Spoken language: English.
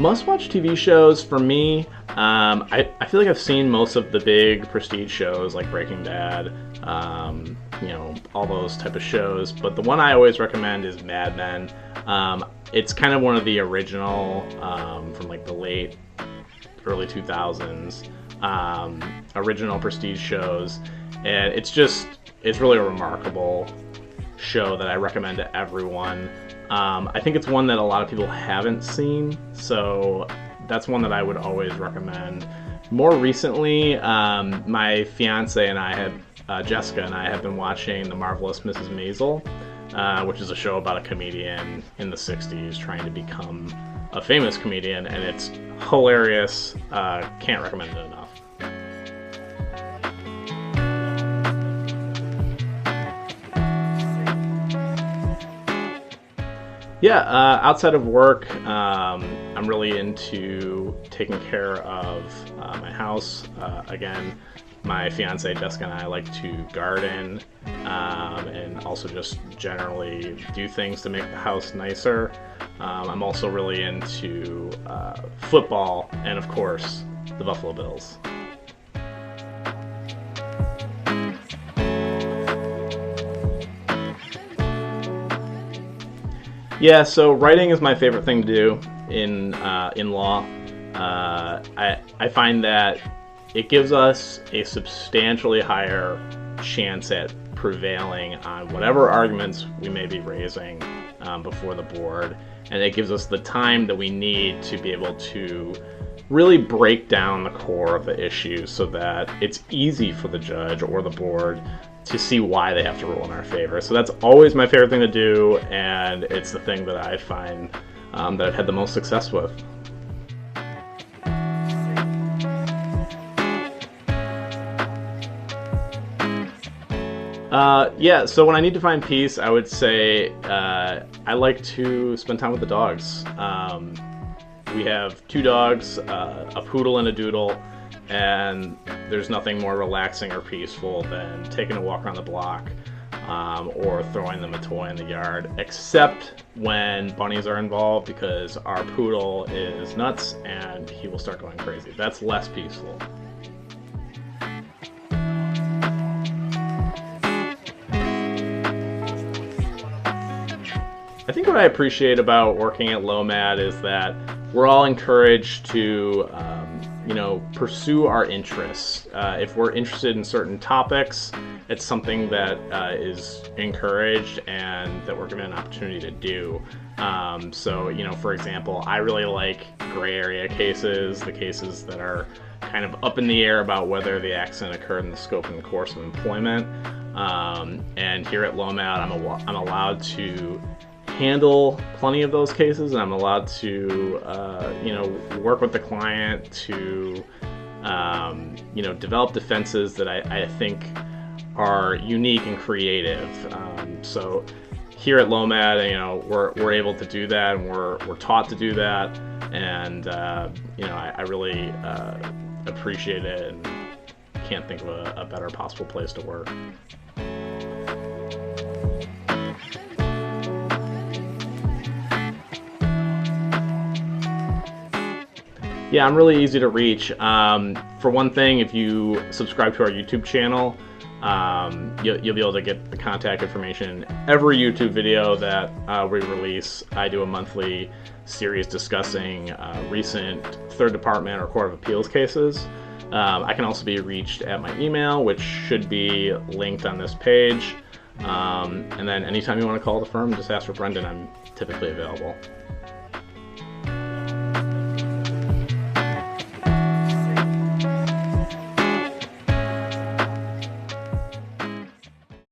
Must-watch TV shows for me, I feel like I've seen most of the big prestige shows like Breaking Bad, all those type of shows. But the one I always recommend is Mad Men. It's kind of one of the original from like the late, early 2000s original prestige shows, and it's really a remarkable show that I recommend to everyone. I think it's one that a lot of people haven't seen, so that's one that I would always recommend. More recently, my fiance and I Jessica and I have been watching The Marvelous Mrs. Maisel, which is a show about a comedian in the 60s trying to become a famous comedian, and it's hilarious. Can't recommend it enough. Yeah, outside of work, I'm really into taking care of my house. Again, my fiance Jessica and I like to garden and also just generally do things to make the house nicer. I'm also really into football and, of course, the Buffalo Bills. Yeah, so writing is my favorite thing to do in law. I find that it gives us a substantially higher chance at prevailing on whatever arguments we may be raising before the board, and it gives us the time that we need to be able to really break down the core of the issue so that it's easy for the judge or the board to see why they have to rule in our favor. So that's always my favorite thing to do, and it's the thing that I find that I've had the most success with. So when I need to find peace, I would say I like to spend time with the dogs. We have 2 dogs, a poodle and a doodle, and there's nothing more relaxing or peaceful than taking a walk around the block or throwing them a toy in the yard, except when bunnies are involved, because our poodle is nuts and he will start going crazy. That's less peaceful. I think what I appreciate about working at LOMAD is that we're all encouraged to pursue our interests. If we're interested in certain topics, it's something that is encouraged and that we're given an opportunity to do. For example, I really like gray area cases, the cases that are kind of up in the air about whether the accident occurred in the scope and course of employment. And here at LOMAD, I'm allowed to handle plenty of those cases, and I'm allowed to work with the client to develop defenses that I think are unique and creative. So here at LOMAD, we're able to do that, and we're taught to do that, and I really appreciate it and can't think of a better possible place to work. Yeah, I'm really easy to reach. For one thing, if you subscribe to our YouTube channel, you'll be able to get the contact information. Every YouTube video that we release, I do a monthly series discussing recent Third Department or Court of Appeals cases. I can also be reached at my email, which should be linked on this page. And then anytime you want to call the firm, just ask for Brendan. I'm typically available.